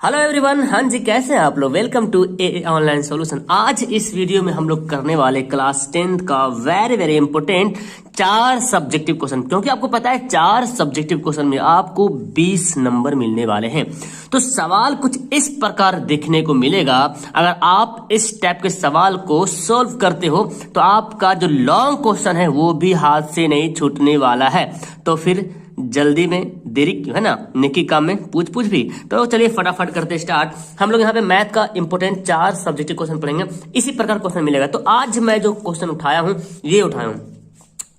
Hello everyone, हाँ जी, कैसे हैं आप लोग। Welcome to a online solution. आज इस वीडियो में हम लोग करने वाले क्लास 10th का very very important 4 subjective question, क्योंकि आपको पता है 4 सब्जेक्टिव क्वेश्चन में आपको 20 नंबर मिलने वाले हैं। तो सवाल कुछ इस प्रकार देखने को मिलेगा। अगर आप इस टाइप के सवाल को सॉल्व करते हो तो आपका जो लॉन्ग क्वेश्चन है वो भी हाथ से नहीं छूटने वाला है। तो फिर जल्दी में देरी क्यों, है ना, नेकी काम में पूछ पूछ भी। तो चलिए फटाफट करते स्टार्ट। हम लोग यहाँ पे मैथ का इंपॉर्टेंट 4 सब्जेक्टिव क्वेश्चन पढ़ेंगे, इसी प्रकार क्वेश्चन मिलेगा। तो आज मैं जो क्वेश्चन उठाया हूँ ये उठाया हूँ,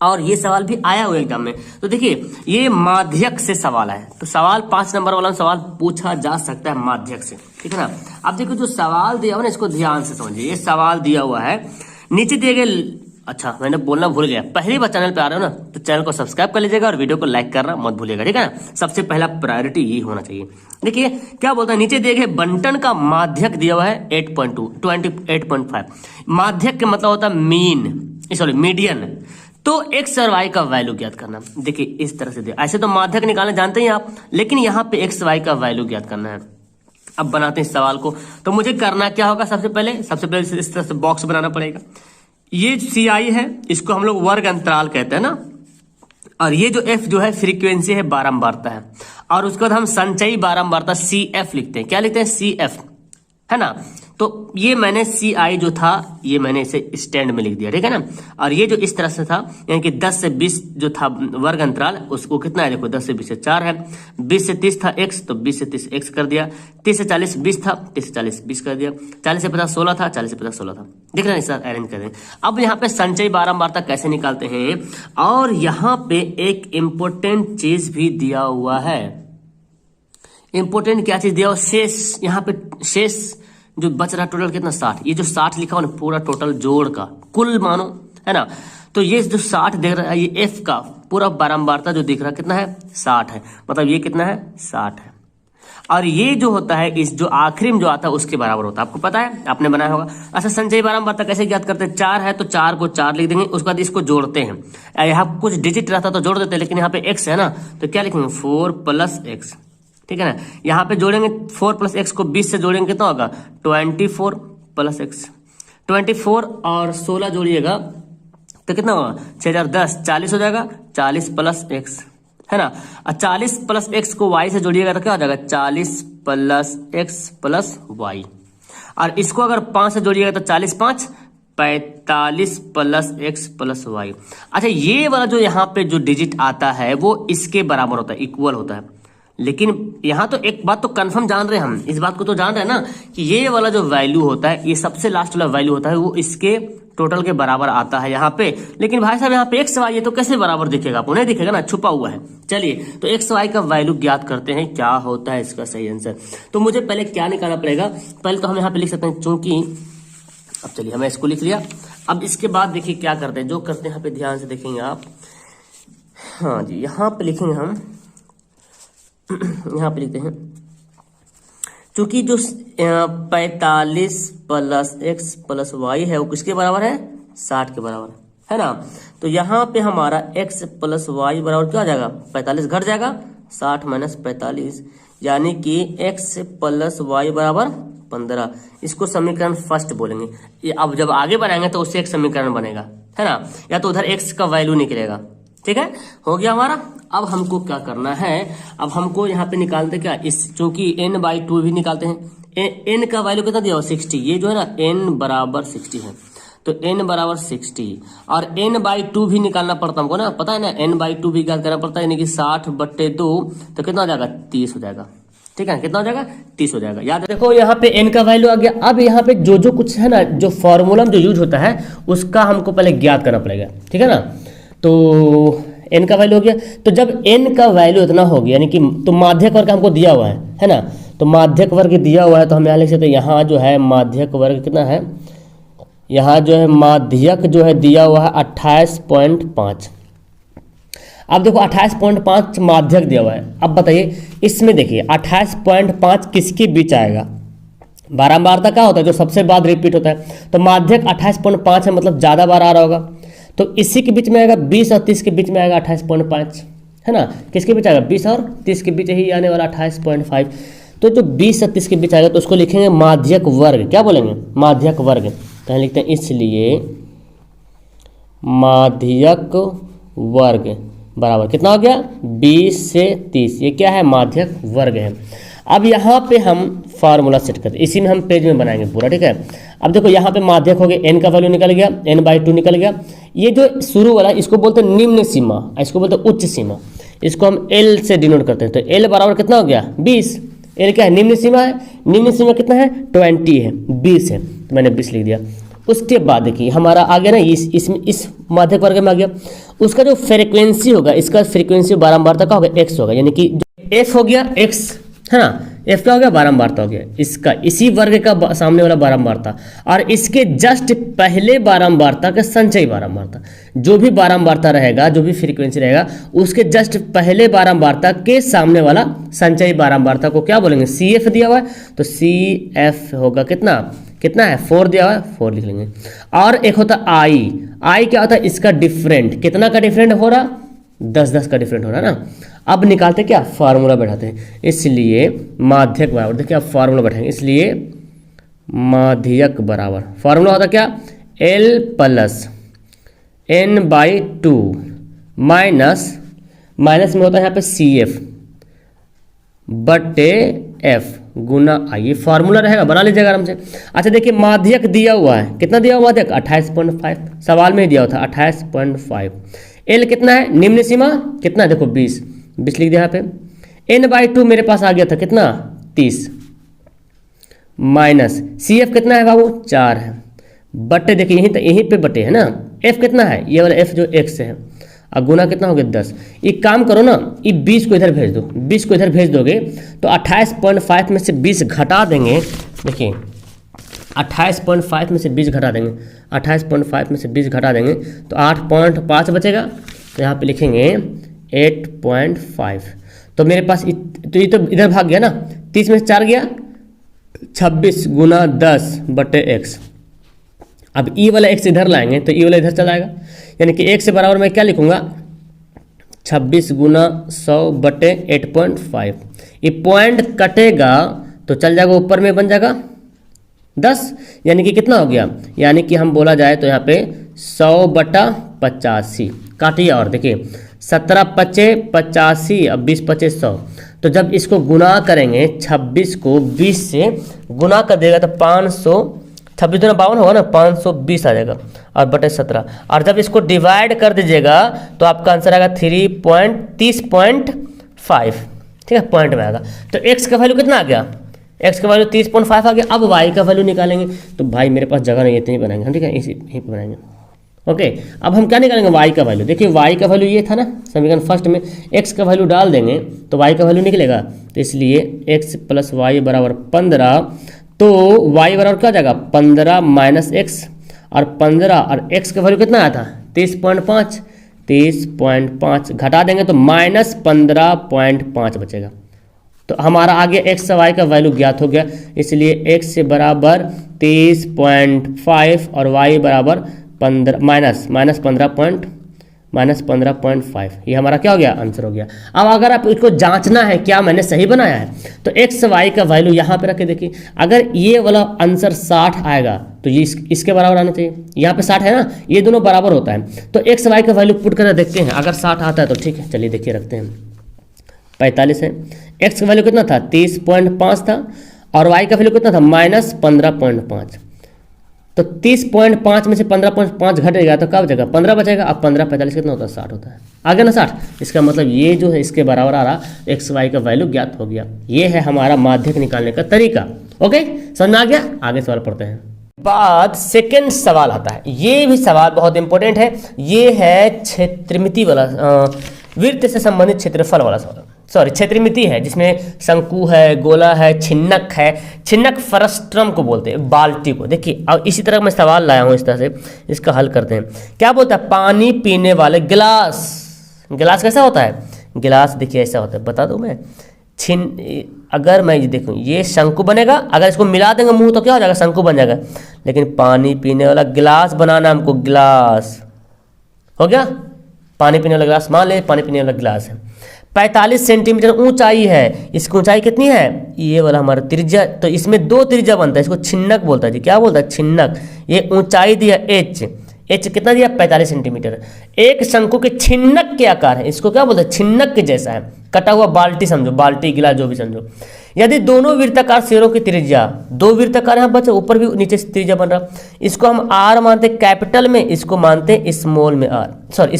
और ये सवाल भी आया हुआ एग्जाम में। तो देखिए, ये माध्यक से सवाल है। तो सवाल 5 नंबर वाला सवाल पूछा जा सकता है माध्यक से, ठीक है ना। अब देखो जो सवाल दिया हुआ ना, इसको ध्यान से समझिए। ये सवाल दिया हुआ है, नीचे दिए गए, अच्छा मैंने बोलना भूल गया, पहली बार चैनल पे आ रहे हो ना तो चैनल को सब्सक्राइब कर लीजिएगा और वीडियो को लाइक करना मत भूलिएगा, ठीक है ना। सबसे पहला प्रायोरिटी ये होना चाहिए। देखिए क्या बोलता है, नीचे दिए गए बंटन का माध्यक दिया हुआ है 8.2 28.5। माध्यक का मतलब होता है मीडियन। तो एक्स और वाई का वैल्यू ज्ञात करना। देखिए इस तरह से दिया, ऐसे तो माध्यक निकालना जानते हैं आप, लेकिन यहाँ पे एक्स वाई का वैल्यू ज्ञात करना है। अब बनाते हैं इस सवाल को। तो मुझे करना क्या होगा, सबसे पहले इस तरह से बॉक्स बनाना पड़ेगा। ये सी आई है, इसको हम लोग वर्ग अंतराल कहते हैं ना, और ये जो एफ जो है फ्रीक्वेंसी है, बारंबारता है, और उसके बाद हम संचयी बारंबारता सी एफ लिखते हैं। क्या लिखते हैं, सी एफ, है ना। तो ये मैंने सी आई जो था ये मैंने इसे स्टैंड में लिख दिया, ठीक है ना। और ये जो इस तरह से था, यानी कि 10 से 20 जो था वर्ग अंतराल, उसको कितना है, देखो 10 से 20 से 4 है। 20 से 30 था एक्स, तो 20 से 30 एक्स कर दिया। 30 से 40 20 था, 30 से 40 20 कर दिया। 40 से 50 16 था, 40 से 50 16 था। दिख रहा है, सर अरेंज कर दें। अब यहाँ पे संचयी बारंबारता कैसे निकालते हैं, और यहाँ पे एक इंपॉर्टेंट चीज भी दिया हुआ है। इंपॉर्टेंट क्या चीज दिया हुआ, शेष। यहाँ पे शेष जो बच रहा टोटल कितना, 60। ये जो 60 लिखा हुआ ना पूरा टोटल जोड़ का कुल मानो, है ना। तो ये जो 60 देख रहा है, ये एफ का पूरा बारंबारता जो दिख रहा है कितना है, 60 है। मतलब ये कितना है, 60 है। और ये जो होता है, इस जो आखिरी में जो आता है उसके बराबर होता है। आपको पता है, आपने बनाया होगा। अच्छा, संचयी बारंबारता कैसे ज्ञात करते हैं, 4 है तो 4 को 4 लिख देंगे, उसके बाद इसको जोड़ते हैं। यहाँ कुछ डिजिट रहता तो जोड़ देते हैं, लेकिन यहाँ पे एक्स है ना, तो क्या लिखेंगे, 4 + x, ठीक है ना। यहाँ पे जोड़ेंगे 4 + x को 20 से जोड़ेंगे कितना होगा, 24 + x। 24 और 16 जोड़िएगा तो कितना होगा, 6 4 10 40 हो जाएगा। 40 + x, है ना। और 40 + x को y से जोड़िएगा तो क्या हो जाएगा, 40 + x + y। और इसको अगर 5 से जोड़िएगा तो 40 × 5 45 + x + y। अच्छा, ये वाला जो यहाँ पे जो डिजिट आता है वो इसके बराबर होता है, इक्वल होता है। लेकिन यहाँ तो एक बात तो कंफर्म जान रहे हैं, हम इस बात को तो जान रहे हैं ना, कि ये वाला जो वैल्यू होता है, ये सबसे लास्ट वाला वैल्यू होता है, वो इसके टोटल के बराबर आता है यहाँ पे। लेकिन भाई साहब यहाँ पे एक्स वाई है तो कैसे बराबर दिखेगा, आपको नहीं दिखेगा ना, छुपा हुआ है। चलिए तो एक्स वाई का वैल्यू ज्ञात करते हैं, क्या होता है इसका सही आंसर। तो मुझे पहले क्या निकालना पड़ेगा, पहले तो हम यहाँ पे लिख सकते हैं, चूंकि अब चलिए हमें इसको लिख लिया। अब इसके बाद देखिए क्या करते हैं, जो करते हैं यहाँ पे ध्यान से देखेंगे आप। हाँ जी, यहाँ पे लिखेंगे हम, यहाँ पे लिखते हैं, क्योंकि जो 45 + x + y है वो किसके बराबर है, 60 के बराबर है ना। तो यहाँ पे हमारा x + y बराबर क्या हो जाएगा, 45 घट जाएगा, 60 - 45, यानी कि x + y बराबर 15। इसको समीकरण फर्स्ट बोलेंगे। ये अब जब आगे बढ़ाएंगे तो उससे एक समीकरण बनेगा, है ना, या तो उधर x का वैल्यू निकलेगा, ठीक है। हो गया हमारा। अब हमको क्या करना है, अब हमको यहाँ पे निकालते क्या, इस चूंकि n/2 भी निकालते हैं। n का वैल्यू कितना दिया हुआ, 60। ये जो है ना n बराबर 60 है, तो n बराबर 60, और n/2 भी निकालना पड़ता हमको ना, पता है ना, n/2 भी क्या करना पड़ता है, यानी कि 60/2, तो कितना हो जाएगा, 30 हो जाएगा, ठीक है। कितना हो जाएगा, 30 हो जाएगा। याद देखो यहाँ पे n का वैल्यू आ गया। अब यहाँ पे जो कुछ है ना, जो फॉर्मूला जो यूज होता है उसका हमको पहले ज्ञात करना पड़ेगा, ठीक है ना। तो n का वैल्यू हो गया, तो जब n का वैल्यू इतना हो गया, यानी कि तो माध्यक वर्ग हमको दिया हुआ है ना। तो माध्यक वर्ग दिया हुआ है, तो हम यहाँ लिख सकते हैं, यहाँ जो है माध्यक वर्ग कितना है, यहाँ जो है माध्यक जो है दिया हुआ है 28.5। अब देखो 28.5 माध्यक दिया हुआ है। अब बताइए इसमें देखिए 28.5 किसके बीच आएगा, बारंबारता क्या होता है, जो सबसे बाद रिपीट होता है। तो माध्यक 28.5 है, मतलब ज़्यादा बार आ रहा होगा, तो इसी के बीच में आएगा, 20 और 30 के बीच में आएगा 28.5, है ना। किसके बीच आएगा, 20 और 30 के बीच ही आने वाला 28.5। तो जो 20 से 30 के बीच आएगा तो उसको लिखेंगे माध्यक वर्ग। क्या बोलेंगे? माध्यक वर्ग। तो यहाँ लिखते हैं इसलिए माध्यक वर्ग बराबर कितना हो गया? 20 से 30। ये क्या है? माध्यक वर्ग है। अब यहाँ पे हम फार्मूला सेट करते हैं, इसी में हम पेज में बनाएंगे पूरा, ठीक है। अब देखो यहाँ पे माध्यक हो गया, n का वैल्यू निकल गया, n/2 निकल गया। ये जो शुरू वाला इसको बोलते हैं निम्न सीमा, इसको बोलते हैं उच्च सीमा। इसको हम L से डिनोट करते हैं। तो L बराबर कितना हो गया? 20। L क्या है? निम्न सीमा है। निम्न सीमा कितना है? 20 है, 20 है, तो मैंने 20 लिख दिया। उसके बाद देखिए हमारा आ गया ना, इस माध्यक वर्ग में आ गया। उसका जो फ्रीक्वेंसी होगा, इसका फ्रीक्वेंसी बारंबारता का होगा x होगा, यानी कि f हो गया x, है ना। f क्या हो गया? बारंबारता हो गया इसका, इसी वर्ग का सामने वाला बारंबारता, और इसके जस्ट पहले बारंबारता का संचयी बारंबारता। जो भी बारंबारता रहेगा, जो भी फ्रीक्वेंसी रहेगा, उसके जस्ट पहले बारंबारता के सामने वाला संचयी बारंबारता को क्या बोलेंगे? CF दिया हुआ है, तो CF होगा कितना? कितना है? 4 दिया हुआ है, 4 लिख लेंगे। और एक होता I क्या होता है? इसका डिफरेंट। कितना का डिफरेंट हो रहा? 10 का डिफरेंट हो रहा है ना। अब निकालते क्या? फार्मूला बैठाते हैं। इसलिए माध्यक बराबर, देखिए अब फार्मूला बैठाएंगे, इसलिए माध्यक बराबर फार्मूला होता क्या? L + n/2 माइनस में होता है यहाँ पे CF बटे F गुना I। ये फार्मूला रहेगा, बना लीजिएगा आराम से। अच्छा देखिए माध्यक दिया हुआ है, कितना दिया हुआ माध्यक? 28.5, सवाल में ही दिया हुआ था 28.5। L कितना है? निम्न सीमा कितना है? देखो 20 लिख दिया यहाँ पे। n/2 मेरे पास आ गया था कितना? 30 माइनस CF कितना है बाबू? 4 है, बटे देखिए यहीं पे बटे है ना। F कितना है? ये वाला F जो x है, और गुना कितना हो गया? 10। एक काम करो ना, ये 20 को इधर भेज दो, 20 को इधर भेज दोगे तो 28.5 में से 20 घटा देंगे। देखिए 28.5 में से 20 घटा देंगे, 28.5 में से 20 घटा देंगे तो 8.5 बचेगा। तो यहाँ पे लिखेंगे 8.5। तो मेरे पास तो ये तो इधर भाग गया ना, 30 में से 4 गया, 26 गुना 10 बटे x। अब ई वाला x इधर लाएंगे तो ई वाला इधर चला आएगा, यानी कि x से बराबर मैं क्या लिखूंगा? 26 गुना 100 बटे 8.5। ये पॉइंट कटेगा तो चल जाएगा ऊपर में, बन जाएगा 10, यानी कि कितना हो गया? यानी कि हम बोला जाए तो यहाँ पे 100/85 काटिए। और देखिए 17 पचे 85, अब 20 पचे 100। तो जब इसको गुना करेंगे, 26 को 20 से गुना कर देगा तो 500, 26 दूना 52 होगा ना, 520 आ जाएगा, और बटे 17। और जब इसको डिवाइड कर दीजिएगा तो आपका आंसर आएगा 30.5, ठीक है, पॉइंट में आएगा। तो x का वैल्यू कितना आ गया? x का वैल्यू 30.5 आ गया। अब y का वैल्यू निकालेंगे, तो भाई मेरे पास जगह नहीं है, इतनी बनाएंगे हम, ठीक है, इसी यहीं पर बनाएंगे। ओके, अब हम क्या निकालेंगे? y का वैल्यू। देखिए y का वैल्यू ये था ना समीकरण फर्स्ट में, x का वैल्यू डाल देंगे तो y का वैल्यू निकलेगा। तो इसलिए x + y बराबर 15, तो y बराबर क्या जाएगा? 15 माइनस x, और 15 और x का वैल्यू कितना आया था? 30.5, 30.5 घटा देंगे तो -15.5 बचेगा। तो हमारा आगे x y का वैल्यू ज्ञात हो गया, इसलिए x से बराबर 30.5 और y बराबर 15.5। ये हमारा क्या हो गया? आंसर हो गया। अब अगर आप इसको जांचना है क्या मैंने सही बनाया है, तो x y का वैल्यू यहाँ पे रख के देखिए। अगर ये वाला आंसर 60 आएगा तो ये इसके बराबर आना चाहिए। यहाँ पे 60 है ना, ये दोनों बराबर होता है। तो x y का वैल्यू पुट करके देखते हैं, अगर 60 आता है तो ठीक है, चलिए देखिए रखते हैं। 45 है, x का वैल्यू कितना था? 30.5 था, और y का वैल्यू कितना था? -15.5। तो 30.5 में से 15.5 घटेगा तो क्या बचेगा? 15 बचेगा। अब 15 45 कितना होता है? 60 होता है। आ गया ना 60? इसका मतलब ये जो है इसके बराबर आ रहा, एक्स वाई का वैल्यू ज्ञात हो गया। ये है हमारा माध्यक निकालने का तरीका। ओके, समझ में आ गया? आगे सवाल पढ़ते हैं। बाद सेकंड सवाल आता है, ये भी सवाल बहुत इंपॉर्टेंट है। ये है क्षेत्रमिति वाला, वृत्त से संबंधित क्षेत्रफल वाला सवाल, सॉरी क्षेत्रमिति है, जिसमें शंकु है, गोला है, छिन्नक है। छिन्नक फ्रस्ट्रम को बोलते हैं, बाल्टी को। देखिए अब इसी तरह मैं सवाल लाया हूँ, इस तरह से इसका हल करते हैं। क्या बोलता है? पानी पीने वाले गिलास। गिलास कैसा होता है? गिलास देखिए ऐसा होता है, बता दूँ मैं। अगर मैं ये देखूँ, ये शंकु बनेगा, अगर इसको मिला देंगे मुंह तो क्या हो जाएगा? शंकु बन जाएगा। लेकिन पानी पीने वाला गिलास बनाना हमको, गिलास हो गया, पानी पीने वाला गिलास मान ले, पानी पीने वाला गिलास है। 45 सेंटीमीटर ऊंचाई है। इसकी ऊंचाई कितनी है, ये वाला हमारा त्रिज्या, तो इसमें 2 त्रिज्या बनता है, इसको छिन्नक बोलता है जी। क्या बोलता है, छिन्नक। ये ऊंचाई दिया एच कितना दिया, 45 सेंटीमीटर। एक शंकु के छिन्नक के आकार है, इसको क्या बोलते हैं, छिन्नक के जैसा है, कटा हुआ बाल्टी समझो, बाल्टी गिलास जो भी समझो। यदि दोनों वृत्ताकार सिरों की त्रिज्या, 2 वृत्ताकार यहाँ बचे, ऊपर भी नीचे से त्रिज्या बन रहा, इसको हम आर मानते हैं कैपिटल में, इसको मानते हैं स्मॉल में आर, सॉरी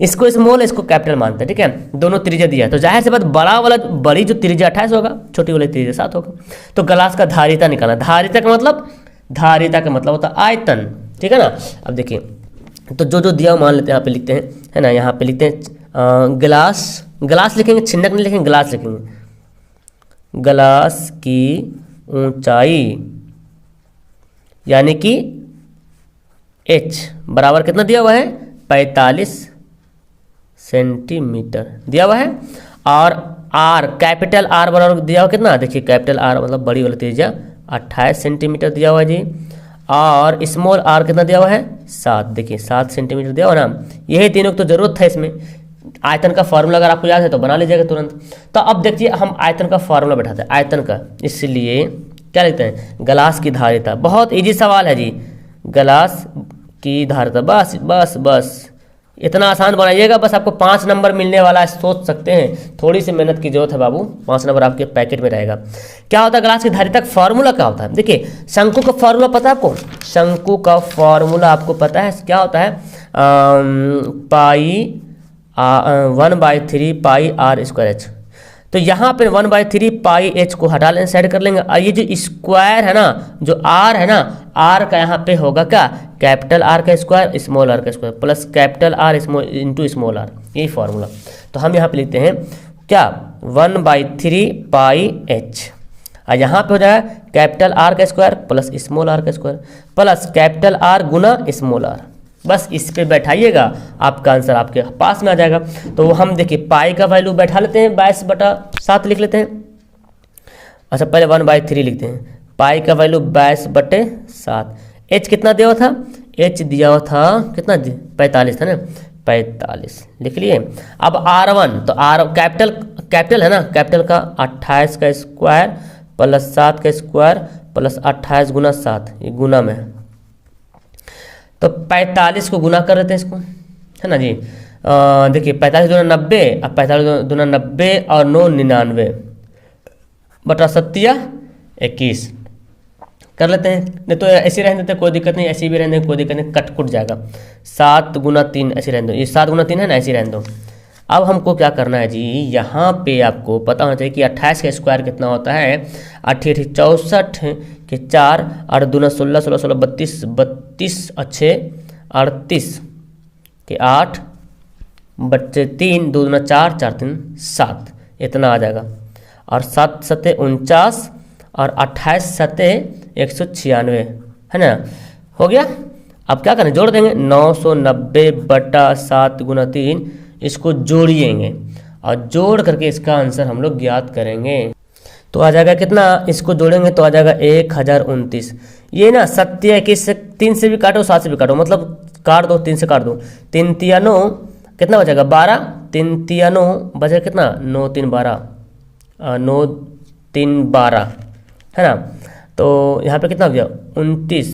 इसको स्मॉल, इसको कैपिटल मानते हैं, ठीक है। दोनों त्रिज्या दिया है, तो जाहिर सी बात बड़ी जो त्रिज्या 28 होगा, छोटी वाली त्रिज्या 7 होगा। तो ग्लास का धारिता निकालना, धारिता का मतलब होता है आयतन, ठीक है ना। अब देखिए, तो जो दिया मान लेते हैं, यहाँ पे लिखते हैं, है ना, यहाँ पे लिखते हैं ग्लास लिखेंगे, छिन्नक नहीं लिखेंगे, ग्लास लिखेंगे। ग्लास की ऊंचाई यानी कि h बराबर कितना दिया हुआ है, 45 सेंटीमीटर दिया हुआ है। और r, कैपिटल R बराबर दिया हुआ कितना, देखिए कैपिटल R मतलब बड़ी वाली त्रिज्या 28 सेंटीमीटर दिया हुआ है जी। और स्मॉल r कितना दिया हुआ है, 7, देखिए 7 सेंटीमीटर दिया हुआ ना। यही तीनों की तो जरूरत है इसमें। आयतन का फॉर्मूला अगर आपको याद है तो बना लीजिएगा तुरंत। तो अब देखिए, हम आयतन का फॉर्मूला बैठाते हैं, आयतन का, इसलिए क्या लिखते हैं, ग्लास की धारिता। बहुत इजी सवाल है जी, ग्लास की धारिता, बस बस बस इतना आसान बनाइएगा, बस आपको 5 नंबर मिलने वाला है, सोच सकते हैं। थोड़ी सी मेहनत की जरूरत है बाबू, 5 नंबर आपके पैकेट में रहेगा। क्या होता है ग्लास की धारिता का फॉर्मूला, क्या होता है, देखिए शंकु का फॉर्मूला पता है आपको, शंकु का फॉर्मूला आपको पता है, क्या होता है, पाई 1/3 पाई आर स्क्वायर एच। तो यहाँ पर 1/3 पाई एच को हटा लेंगे, साइड कर लेंगे। और ये जो स्क्वायर है ना, जो आर है ना, आर का यहाँ पे होगा क्या, कैपिटल आर का स्क्वायर स्मॉल आर का square plus capital R into small R, यही फॉर्मूला। तो हम यहाँ पे लिखते हैं क्या, 1/3 पाई एच, और यहाँ पे हो जाएगा कैपिटल आर का स्क्वायर प्लस स्मॉल आर का स्क्वायर प्लस कैपिटल आर गुना स्मॉल आर। बस इस पे बैठाइएगा, आपका आंसर आपके पास में आ जाएगा। तो हम देखिए पाई का वैल्यू बैठा लेते हैं, 22/7 लिख लेते हैं। अच्छा पहले 1/3 लिखते हैं, पाई का वैल्यू 22/7। एच कितना दिया हुआ था, एच दिया हुआ था कितना, 45 था ना, 45 लिख लिए। अब R1, तो आर कैपिटल है ना, कैपिटल का 28 का स्क्वायर प्लस 7 का स्क्वायर प्लस 28 गुना 7, ये गुना में है, तो 45 को गुना कर देते हैं इसको, है ना जी। देखिए 45 दूना 90, अब 45 दूना 90 और 9 99 बटा 7 21 कर लेते हैं। नहीं तो ऐसे रहने देते, कोई दिक्कत नहीं, ऐसे भी रहने, कोई दिक्कत नहीं, कट जाएगा। 7 गुना 3 ऐसे रहने दो, ये 7 गुना 3 है ना, ऐसे रहने दो। अब हमको क्या करना है जी, यहाँ पे आपको पता होना चाहिए कि 28 का स्क्वायर कितना होता है, 8 64 के 4 8 दूना 16 16 16 32 32 अच्छे 38 के 8 बच्चे 3 2 दूना 4 4 3 7, इतना आ जाएगा। और 7 7 49 और 28 7 196, है ना, हो गया। अब क्या करें, जोड़ देंगे, 990/7 गुना 3, इसको जोड़िएंगे और जोड़ करके इसका आंसर हम लोग ज्ञात करेंगे। तो आ जाएगा कितना, इसको जोड़ेंगे तो आ जाएगा 1029। ये ना 7 21 से 3 से भी काटो 7 से भी काटो, मतलब काट दो, 3 से काट दो, 3 3 9 कितना बचेगा, 12, 3 3 9 बचेगा कितना, 9 3 12 9 3 12, है ना। तो यहाँ पे कितना हो गया, 29,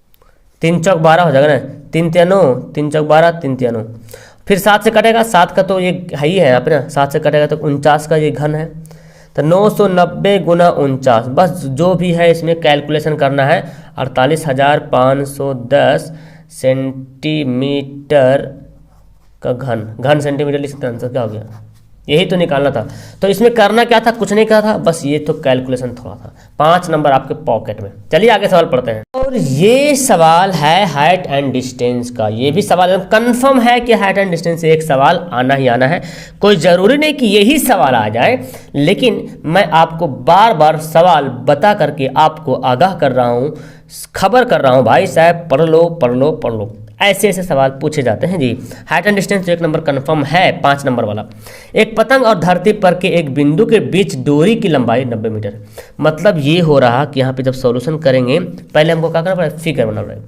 3 चौक 12 हो जाएगा ना, 3 3 9 3 चौक 12 3 3 9, फिर 7 से कटेगा, 7 का तो ये है ही है यहाँ पे ना, 7 से कटेगा तो 49 का ये घन है, तो 990 गुना 49, बस जो भी है इसमें कैलकुलेशन करना है। 48,510 सेंटीमीटर का घन सेंटीमीटर लिख सकते हैं, आंसर क्या हो गया, यही तो निकालना था। तो इसमें करना क्या था, कुछ नहीं कहा था, बस ये तो कैलकुलेशन थोड़ा था। 5 नंबर आपके पॉकेट में। चलिए आगे सवाल पढ़ते हैं। और ये सवाल है हाइट एंड डिस्टेंस का। ये भी सवाल कंफर्म है कि हाइट एंड डिस्टेंस से एक सवाल आना ही आना है, कोई ज़रूरी नहीं कि यही सवाल आ जाए, लेकिन मैं आपको बार बार सवाल बता करके आपको आगाह कर रहा हूँ, खबर कर रहा हूँ, भाई साहब पढ़ लो पढ़ लो पढ़ लो। ऐसे ऐसे सवाल पूछे जाते हैं जी। Height and distance 1 number confirm है। 5 नंबर वाला, एक पतंग और धरती पर के एक बिंदु के बीच डोरी की लंबाई 90 मीटर। मतलब ये हो रहा कि यहाँ पे जब सॉल्यूशन करेंगे, पहले हमको क्या करना पड़ेगा, फिगर बना पड़ेगा।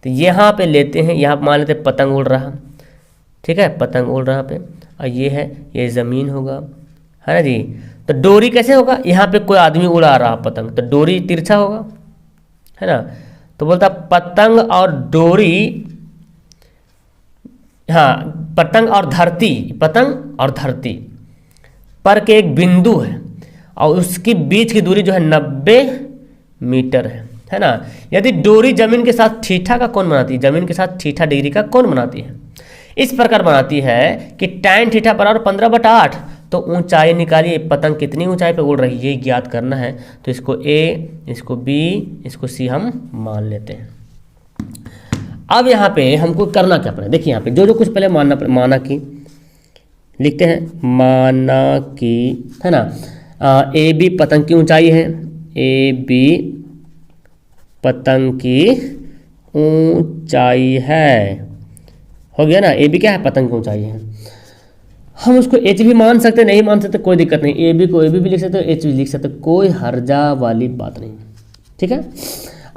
तो यहाँ पे लेते हैं, यहाँ मान लेते पतंग उड़ रहा, ठीक है, पतंग उड़ रहा पे, और ये है, ये ज़मीन होगा, है ना जी। तो डोरी कैसे होगा, यहाँ पे कोई आदमी उड़ा रहा पतंग, तो डोरी तिरछा होगा, है ना। तो बोलता पतंग और डोरी, हाँ, पतंग और धरती पर के एक बिंदु है और उसकी बीच की दूरी जो है 90 मीटर है ना। यदि डोरी जमीन के साथ थीटा का कोण बनाती है, जमीन के साथ थीटा डिग्री का कोण बनाती है, इस प्रकार बनाती है कि tan थीटा बराबर 15/8, तो ऊंचाई निकालिए, पतंग कितनी ऊंचाई पे उड़ रही है ये ज्ञात करना है। तो इसको A, इसको B, इसको C हम मान लेते हैं। अब यहाँ पे हमको करना क्या पड़ेगा, देखिए यहाँ पे जो कुछ पहले माना कि लिखते हैं, माना कि, है ना, AB पतंग की ऊंचाई है, AB पतंग की ऊंचाई है, हो गया ना। AB क्या है, पतंग की ऊंचाई है। हम उसको H भी मान सकते, नहीं मान सकते, कोई दिक्कत नहीं, AB को AB भी लिख सकते, H भी लिख सकते, कोई हर्जा वाली बात नहीं, ठीक है।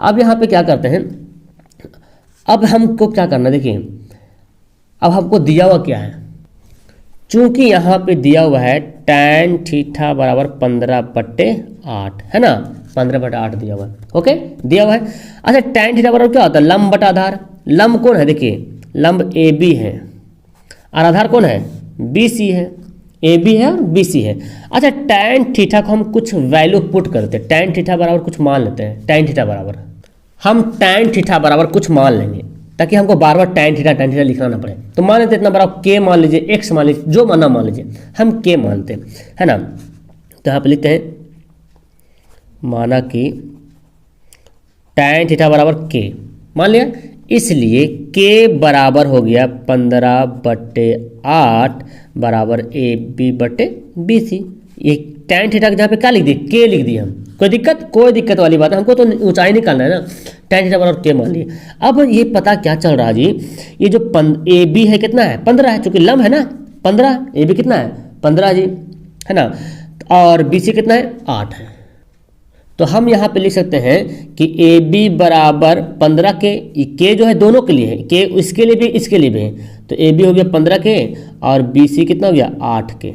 अब यहाँ पे क्या करते हैं, अब हमको क्या करना, देखिए अब हमको दिया हुआ क्या है, चूंकि यहाँ पे दिया हुआ है tan थीटा बराबर 15/8, है ना, 15/8 दिया हुआ है, ओके, दिया हुआ है। अच्छा, tan थीटा बराबर क्या होता है, लंब बटा आधार। लंब कौन है, देखिए लंब AB है और आधार कौन है, BC है, AB है और BC है। अच्छा, tan थीटा को हम कुछ वैल्यू पुट करते हैं, tan थीटा बराबर कुछ मान लेते हैं, tan थीटा बराबर हम tan थीटा बराबर कुछ मान लेंगे ताकि हमको बार बार tan थीटा लिखना ना पड़े। तो मान लेते इतना बड़ा K मान लीजिए, X मान लीजिए, जो मानना मान लीजिए, हम K मानते हैं, है ना। तो यहाँ पे लिखते हैं, माना कि tan थीटा बराबर K मान लिया, इसलिए K बराबर हो गया 15/8 बराबर AB/BC। ये tan थीटा के जहाँ पे क्या लिख दिए, K लिख दिए हम, कोई दिक्कत वाली बात है, हमको तो ऊंचाई निकालना है ना। tan थीटा बराबर K मान लिए। अब ये पता क्या चल रहा है जी, ये जो AB है कितना है, 15 है, चूंकि लंब है ना 15, AB कितना है 15 जी, है ना, और BC कितना है 8 है। तो हम यहाँ पे लिख सकते हैं कि AB बराबर 15 K जो है दोनों के लिए है, K इसके लिए भी इसके लिए भी है, तो AB हो गया 15 K और BC कितना हो गया 8 K,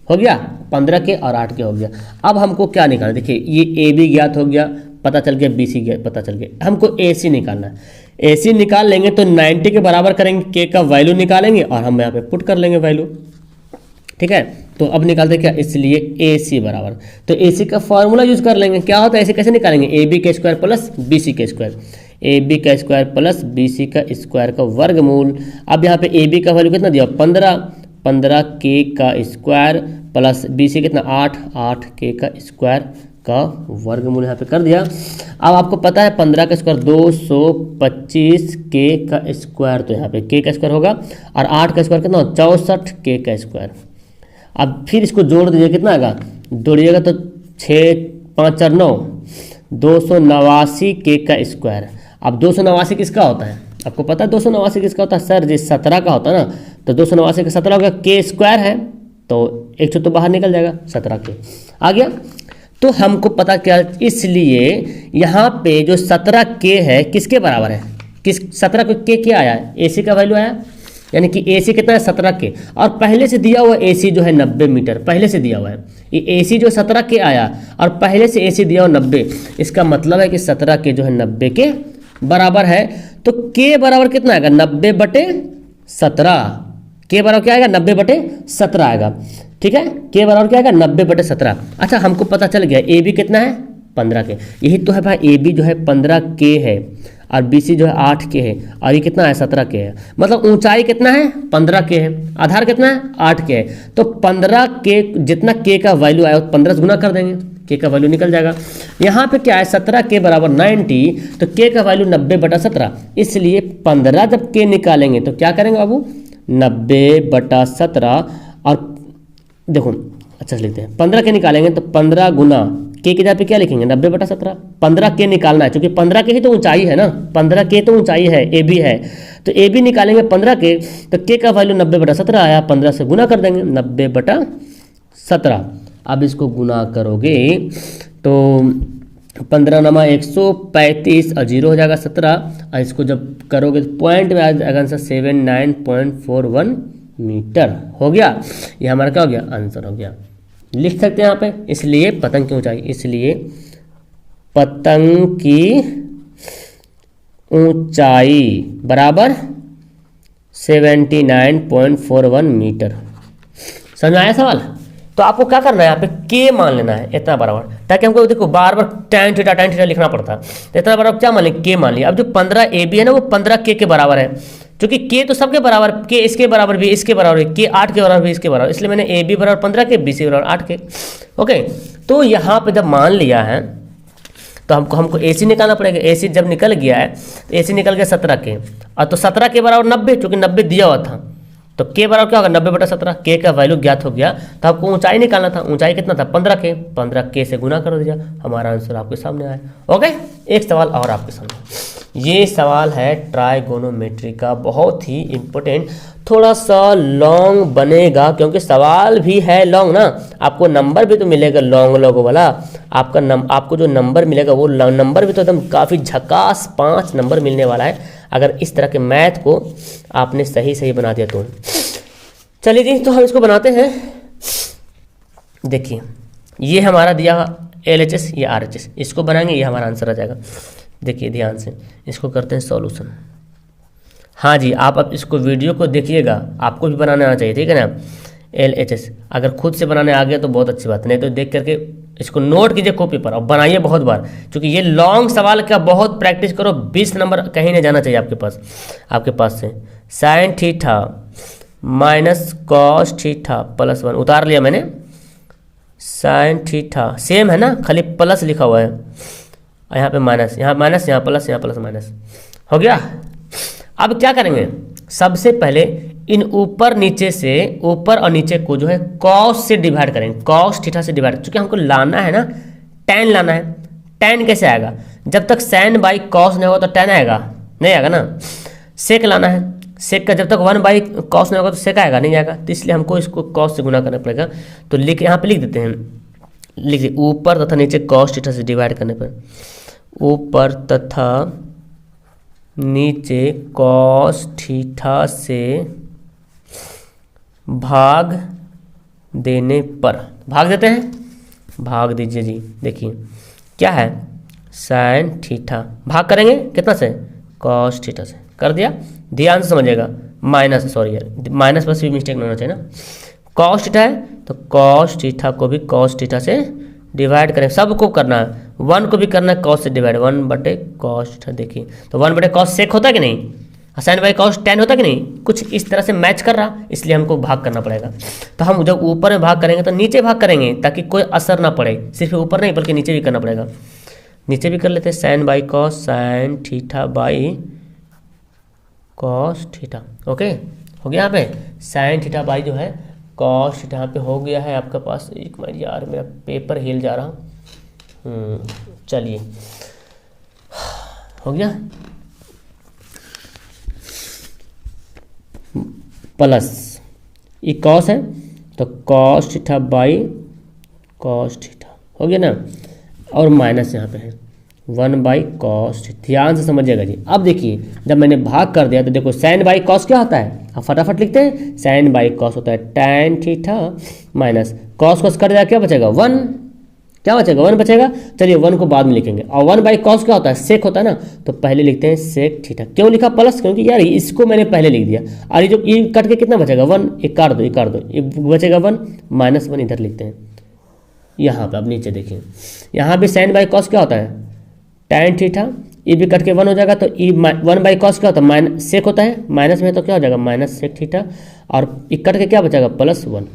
हो गया 15 K और 8 K हो गया। अब हमको क्या निकालना, देखिए ये AB ज्ञात हो गया, पता चल गया, BC ज्ञात पता चल गया, हमको AC निकालना है। AC निकाल लेंगे तो 90 के बराबर करेंगे, K का वैल्यू निकालेंगे और हम यहाँ पे पुट कर लेंगे वैल्यू, ठीक है। तो अब निकालते क्या, इसलिए AC बराबर, तो AC का फॉर्मूला यूज कर लेंगे, क्या होता है AC कैसे निकालेंगे, AB का स्क्वायर प्लस BC का स्क्वायर, AB का स्क्वायर प्लस BC का स्क्वायर का वर्गमूल। अब यहाँ पे AB का वैल्यू कितना दिया 15 K का स्क्वायर प्लस BC कितना 8 K का स्क्वायर का वर्गमूल यहाँ पे कर दिया। अब आपको पता है 15 का स्क्वायर 225 K का स्क्वायर, तो यहाँ पे K का स्क्वायर होगा और 8 का स्क्वायर कितना 64 K का स्क्वायर। अब फिर इसको जोड़ दीजिए, कितना आएगा, जोड़िएगा तो 6 5 4 9, 289 K का स्क्वायर। अब 289 किसका होता है, आपको पता है 289 किसका होता है, सर जी 17 का होता है ना, तो 289 का 17 होगा, K स्क्वायर है तो एक तो बाहर निकल जाएगा, 17 K आ गया। तो हमको पता क्या, इसलिए यहाँ पे जो 17 K है किसके बराबर है, किस 17 को K क्या आया है, AC का वैल्यू आया, यानी कि AC कितना है 17 K, और पहले से दिया हुआ AC जो है 90 मीटर पहले से दिया हुआ है, ये AC जो 17 K आया और पहले से AC दिया हुआ 90, इसका मतलब है कि 17 K जो है 90 के बराबर है। तो K बराबर कितना आएगा 90/17, K बराबर क्या आएगा 90/17 आएगा, ठीक है, K बराबर क्या आएगा 90/17। अच्छा, हमको पता चल गया AB कितना है 15 K, यही तो है भाई, AB जो है 15 K है और BC जो है 8 K है और ये कितना है 17 K है, मतलब ऊंचाई कितना है 15 K है, आधार कितना है 8 K है। तो 15 K जितना K का वैल्यू आया 15 से गुना कर देंगे, K का वैल्यू निकल जाएगा। यहाँ पे क्या है 17 K बराबर 90, तो K का वैल्यू 90/17, इसलिए 15 जब K निकालेंगे तो क्या करेंगे बाबू 90/17, और देखो अच्छा से लिखते हैं 15 K निकालेंगे तो 15 गुना K की जगह पे क्या लिखेंगे 90/17, 15 K निकालना है क्योंकि 15 K ही तो ऊंचाई है ना, 15 K तो ऊंचाई है, AB है, तो AB निकालेंगे 15 K, तो K का वैल्यू 90/17 आया, 15 से गुना कर देंगे 90/17। अब इसको गुना करोगे तो 15 नमा 135 और 0 हो जाएगा 17, और इसको जब करोगे तो पॉइंट में आ जाएगा आंसर 79.41 मीटर, हो गया, ये हमारा क्या हो गया आंसर हो गया। लिख सकते हैं यहाँ पे, इसलिए पतंग की ऊंचाई, इसलिए पतंग की ऊंचाई बराबर 79.41 मीटर। समझ में आया सवाल? तो आपको क्या करना है, यहाँ पे के मान लेना है इतना बराबर, ताकि हमको देखो बार बार tan थीटा लिखना पड़ता है। तो इतना बराबर क्या मान लिया, के मान लिया। अब जो 15 AB है ना वो 15 के बराबर है, क्योंकि के तो सबके बराबर, के इसके बराबर भी, इसके बराबर भी, के 8 के बराबर भी, इसके बराबर, इसलिए मैंने AB बराबर 15 के, BC बराबर 8 के। ओके, तो यहाँ पे जब मान लिया है तो हमको AC निकालना पड़ेगा। AC जब निकल गया है तो AC निकल गया 17 के, और तो 17 के बराबर 90, क्योंकि 90 दिया हुआ था, तो के बराबर क्या होगा 90/17। के का वैल्यू ज्ञात हो गया, तो आपको ऊंचाई निकालना था। ऊंचाई कितना था 15 के, 15 के से गुना कर दिया, हमारा आंसर आपके सामने आया। ओके, एक सवाल और आपके सामने, ये सवाल है ट्राइगोनोमेट्री का, बहुत ही इंपॉर्टेंट, थोड़ा सा लॉन्ग बनेगा क्योंकि सवाल भी है लॉन्ग ना, आपको नंबर भी तो मिलेगा लॉन्ग लॉन्ग वाला। आपको जो नंबर मिलेगा वो नंबर भी तो एकदम काफ़ी झकास 5 नंबर मिलने वाला है, अगर इस तरह के मैथ को आपने सही बना दिया तो। चलिए जी, तो हम इसको बनाते हैं। देखिए, ये हमारा दिया LHS, ये RHS, इसको बनाएंगे, ये हमारा आंसर आ जाएगा। देखिए ध्यान से, इसको करते हैं सॉल्यूशन। हाँ जी, आप अब इसको वीडियो को देखिएगा, आपको भी बनाना आना चाहिए, ठीक है ना। LHS अगर खुद से बनाने आ गया तो बहुत अच्छी बात, नहीं तो देख करके इसको नोट कीजिए कॉपी पर और बनाइए बहुत बार, क्योंकि ये लॉन्ग सवाल का बहुत प्रैक्टिस करो। 20 नंबर कहीं नहीं जाना चाहिए आपके पास से। Sine theta minus cos theta plus 1 उतार लिया मैंने, साइन थीटा सेम है ना, खाली प्लस लिखा हुआ है, यहाँ पे माइनस, यहाँ माइनस, यहाँ प्लस माइनस हो गया। अब क्या करेंगे, सबसे पहले इन ऊपर और नीचे को जो है कॉस से डिवाइड करेंगे, कॉस थीटा से डिवाइड, क्योंकि हमको लाना है ना tan लाना है। tan कैसे आएगा, जब तक sin बाई कॉस नहीं होगा तो tan आएगा, नहीं आएगा ना। सेक लाना है, सेक का जब तक 1 बाई कॉस नहीं होगा तो सेक आएगा, नहीं आएगा, तो इसलिए हमको इसको कॉस से गुना करना पड़ेगा। तो यहाँ पे लिख देते हैं, लिखिए ऊपर तथा नीचे कॉस थीटा से डिवाइड करने पर, ऊपर तथा नीचे कॉस थीटा से भाग देने पर, भाग देते हैं, भाग दीजिए जी। देखिए क्या है, साइन थीटा, भाग करेंगे कितना से, कॉस थीटा से, कर दिया। ध्यान से समझिएगा, माइनस, सॉरी यार, माइनस बस भी मिस्टेक नहीं होना चाहिए ना। कॉस थीटा है तो कॉस थीटा को भी कॉस थीटा से डिवाइड करें, सबको करना है, 1 को भी करना है कॉस से डिवाइड, 1/cos थीटा। देखिए तो 1/cos सेक होता है कि नहीं, साइन बाई कॉस tan होता है कि नहीं, कुछ इस तरह से मैच कर रहा, इसलिए हमको भाग करना पड़ेगा। तो हम जब ऊपर में भाग करेंगे तो नीचे भाग करेंगे, ताकि कोई असर ना पड़े, सिर्फ ऊपर नहीं बल्कि नीचे भी करना पड़ेगा। नीचे भी कर लेते हैं, sine by cos sine theta by cos theta. Okay, हो गया यहाँ पे साइन थीटा बाई जो है कॉस थीटा, यहाँ पे हो गया है आपके पास। एक मिनट यार, मेरा पेपर हिल जा रहा। चलिए, हो गया, प्लस ये कॉस है तो cos theta by cos theta हो गया ना, और माइनस यहाँ पे है 1/cos थीटा। ध्यान से समझिएगा जी। अब देखिए जब मैंने भाग कर दिया तो देखो साइन बाई कॉस क्या होता है, अब फटाफट लिखते हैं, साइन बाई कॉस होता है tan theta minus cos cos कर दिया, क्या बचेगा 1, क्या बचेगा 1 बचेगा। चलिए 1 को बाद में लिखेंगे, और 1/cos क्या होता है, सेक होता है ना, तो पहले लिखते हैं सेक थीटा। क्यों लिखा प्लस, क्योंकि यार इसको मैंने पहले लिख दिया, और ये जो ये कट के कितना बचेगा 1, एक काट दो, ये बचेगा 1, -1 इधर लिखते हैं यहाँ पे। अब नीचे देखिए, यहाँ भी साइन बाई कॉस क्या होता है tan थीटा, ये भी कट के 1 हो जाएगा, तो ये 1/cos क्या होता है माइनस सेक होता है, माइनस में तो क्या हो जाएगा माइनस सेक थीटा, और ये कट के क्या बचेगा +1,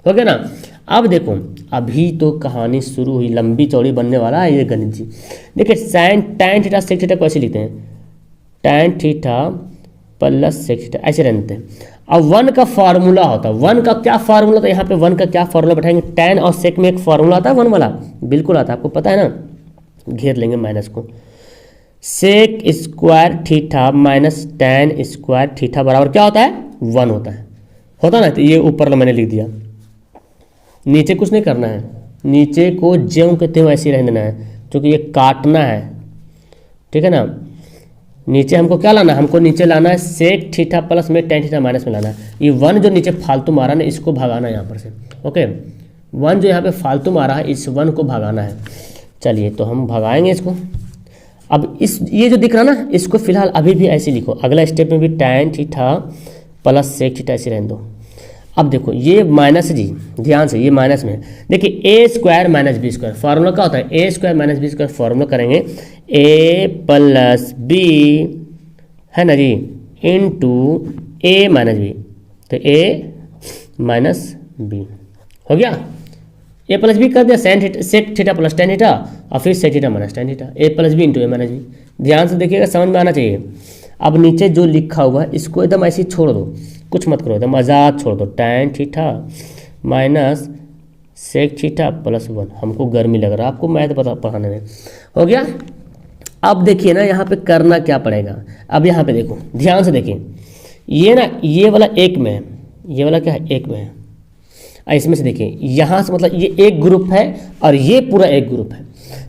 हो गया ना। अब देखो अभी तो कहानी शुरू हुई, लंबी चौड़ी बनने वाला है ये गणित जी। देखिए tan थीटा सेक थीटा को ऐसे लिखते हैं, tan theta plus sec theta, ऐसे रहते हैं। अब 1 का फार्मूला होता है, 1 का क्या फार्मूला था, यहाँ पे 1 का क्या फार्मूला बैठाएंगे, tan और सेक में एक फार्मूला आता है 1 वाला, बिल्कुल आता है, आपको पता है ना। घेर लेंगे माइनस को, sec square theta minus tan square theta बराबर क्या होता है 1 होता है ना। तो ये ऊपर मैंने लिख दिया, नीचे कुछ नहीं करना है, नीचे को ज्यों के त्यों ऐसे रहने देना है, क्योंकि ये काटना है, ठीक है ना। नीचे हमको क्या लाना है, हमको नीचे लाना है सेक थीटा प्लस में tan थीटा माइनस में लाना है। ये 1 जो नीचे फालतू मारा ना, इसको भगाना है यहाँ पर से। ओके, 1 जो यहाँ पे फालतू में आ रहा है, इस 1 को भगाना है। चलिए तो हम भगाएंगे इसको। अब ये जो दिख रहा ना, इसको फिलहाल अभी भी ऐसे लिखो, अगला स्टेप में भी tan theta plus sec theta ऐसे रहने दो। अब देखो ये माइनस है जी, ध्यान से, ये माइनस में है। देखिए A square minus B square, formula क्या होता है, A square minus B square formula करेंगे ए प्लस बी, है ना जी, इंटू ए माइनस बी, तो ए माइनस बी हो गया। ए प्लस बी कर दिया, sec theta plus tan theta, और फिर sec theta minus tan theta, A plus B into A minus B. ध्यान से देखिएगा, समझ में आना चाहिए। अब नीचे जो लिखा हुआ है इसको एकदम ऐसे ही छोड़ दो, कुछ मत करो, एकदम आज़ाद छोड़ दो। tan theta minus sec theta plus 1। हमको गर्मी लग रहा है आपको मैथ पढ़ाने में, हो गया। अब देखिए ना यहाँ पे करना क्या पड़ेगा। अब यहाँ पे देखो, ध्यान से देखिए, ये ना ये वाला एक में है, ये वाला क्या है, एक में है। इसमें से देखिए, यहाँ से मतलब ये एक ग्रुप है और ये पूरा एक ग्रुप है,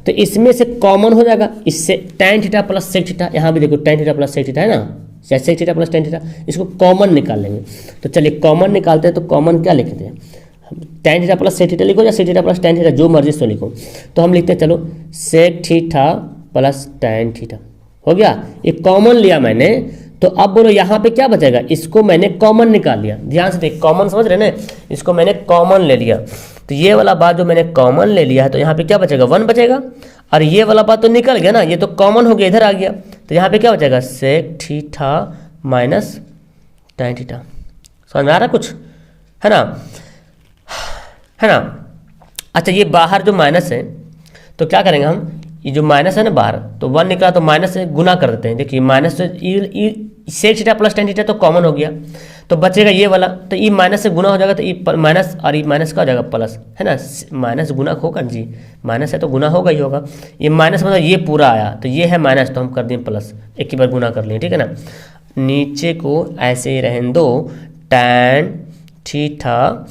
तो इसमें से कॉमन हो जाएगा, इससे tan theta plus sec theta, यहाँ भी देखो tan theta plus sec theta है ना, sec theta plus tan theta, इसको कॉमन निकाल लेंगे। तो चलिए कॉमन निकालते हैं, तो कॉमन क्या लिखते हैं, tan theta plus sec theta लिखो या sec theta plus tan theta, जो मर्जी सो लिखो। तो हम लिखते हैं, चलो sec theta plus tan theta हो गया। ये कॉमन लिया मैंने, तो अब बोलो यहाँ पे क्या बचेगा, इसको मैंने कॉमन निकाल लिया। ध्यान से देख, कॉमन समझ रहे ना, इसको मैंने कॉमन ले लिया, तो ये वाला बात जो मैंने कॉमन ले लिया है, तो यहाँ पे क्या बचेगा, 1 बचेगा, और ये वाला बात तो निकल गया ना, ये तो कॉमन हो गया, इधर आ गया, तो यहाँ पे क्या बचेगा, sec theta minus tan theta. समझ में आ रहा कुछ, है ना, है ना। अच्छा, ये बाहर जो माइनस है, तो क्या करेंगे हम, ये जो माइनस है ना बाहर, तो 1 निकला तो माइनस से गुना कर देते हैं। देखिए माइनस से sec theta plus tan theta तो कॉमन हो गया, तो बचेगा ये वाला, तो ये माइनस से गुना हो जाएगा, तो ये माइनस और ये माइनस का हो जाएगा प्लस, है ना, माइनस गुना होगा जी, माइनस है तो गुना होगा ही होगा। ये माइनस मतलब ये पूरा आया, तो ये है माइनस, तो हम कर दिए प्लस, एक ही बार गुना कर लिए, ठीक है ना। नीचे को ऐसे ही रहने दो, tan theta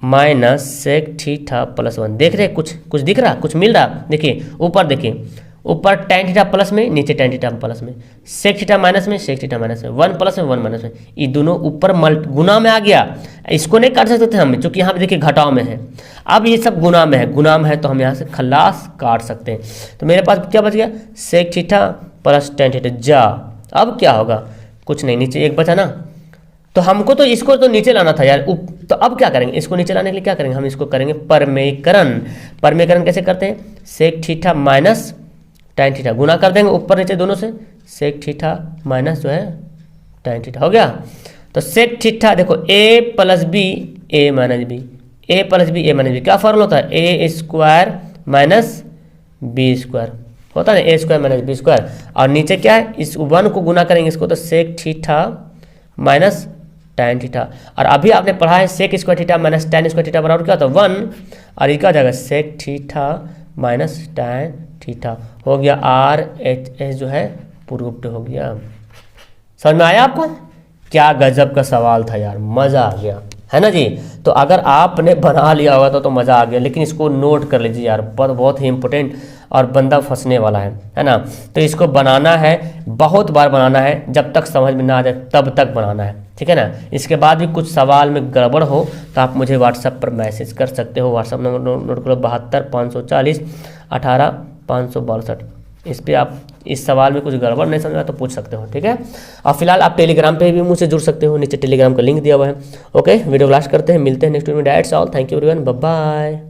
minus sec theta plus 1। देख रहे कुछ दिख रहा, कुछ मिल रहा। देखिए ऊपर, देखिए ऊपर tan थीटा प्लस में, नीचे tan थीटा प्लस में, सेक थीटा माइनस में, सेक थीटा माइनस में, 1 प्लस में 1 माइनस में, ये दोनों ऊपर गुना में आ गया। इसको नहीं काट सकते थे हम, क्योंकि यहाँ पे देखिए घटाव में है। अब ये सब गुना में है, गुना में है, तो हम यहाँ से खलास काट सकते हैं। तो मेरे पास क्या बच गया, sec theta plus tan theta जा। अब क्या होगा, कुछ नहीं, नीचे एक बचा ना, तो हमको तो इसको तो नीचे लाना था यार। तो अब क्या करेंगे, इसको नीचे लाने के लिए क्या करेंगे, हम इसको करेंगे परमेयकरण। परमेयकरण कैसे करते हैं, sec theta minus tan theta, गुना कर देंगे ऊपर नीचे दोनों से, सेक थीटा माइनस जो है tan थीटा हो गया। तो सेक थीटा देखो, a plus B A minus B, A plus B A minus B, क्या फॉर्मूला होता है, A square minus B square होता है ना, A square minus B square. और नीचे क्या है, इस 1 को गुना करेंगे इसको, तो sec theta minus tan theta. और अभी आपने पढ़ा है sec square theta minus tan square theta बराबर क्या होता है, 1, और ये क्या हो जाएगा, sec theta minus tan theta हो गया। RHS जो है प्रूव्ड हो गया। समझ में आया आपको, क्या गजब का सवाल था यार, मज़ा आ गया, है ना जी। तो अगर आपने बना लिया होगा तो मज़ा आ गया, लेकिन इसको नोट कर लीजिए यार, बहुत ही इंपॉर्टेंट, और बंदा फंसने वाला है ना। तो इसको बनाना है, बहुत बार बनाना है, जब तक समझ में ना आ जाए तब तक बनाना है, ठीक है ना। इसके बाद भी कुछ सवाल में गड़बड़ हो तो आप मुझे व्हाट्सएप पर मैसेज कर सकते हो। व्हाट्सएप नंबर नोट करो, 72 540 18 562। इस पर आप इस सवाल में कुछ गड़बड़ नहीं समझा तो पूछ सकते हो, ठीक है। और फिलहाल आप टेलीग्राम पे भी मुझसे जुड़ सकते हो, नीचे टेलीग्राम का लिंक दिया हुआ है। ओके, वीडियो लास्ट करते हैं, मिलते हैं नेक्स्ट वीडियो में। That's all, thank you everyone, bye bye.